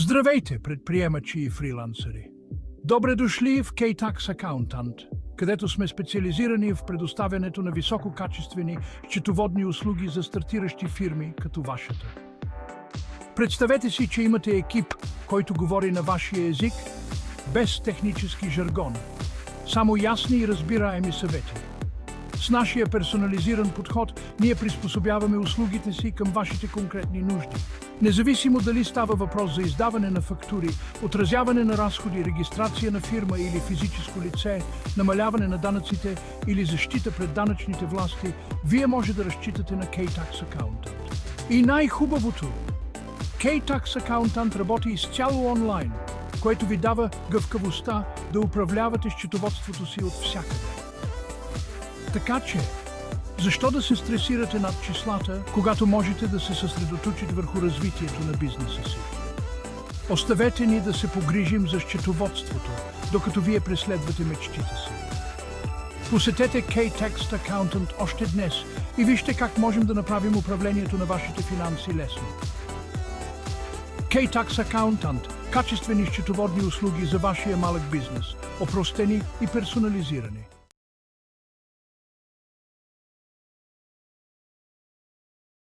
Здравейте, предприемачи и фрилансери! Добре дошли в K-Tax Accountant, където сме специализирани в предоставянето на висококачествени счетоводни услуги за стартиращи фирми като вашата. Представете си, че имате екип, който говори на вашия език, без технически жаргон. Само ясни и разбираеми съвети. С нашия персонализиран подход ние приспособяваме услугите си към вашите конкретни нужди. Независимо дали става въпрос за издаване на фактури, отразяване на разходи, регистрация на фирма или физическо лице, намаляване на данъците или защита пред данъчните власти, вие може да разчитате на K-Tax Accountant. И най-хубавото! K-Tax Accountant работи изцяло онлайн, което ви дава гъвкавостта да управлявате счетоводството си от всякъде. Така че, защо да се стресирате над числата, когато можете да се съсредоточите върху развитието на бизнеса си? Оставете ни да се погрижим за счетоводството, докато вие преследвате мечтите си. Посетете K-Tax Accountant още днес и вижте как можем да направим управлението на вашите финанси лесно. K-Tax Accountant – качествени счетоводни услуги за вашия малък бизнес, опростени и персонализирани.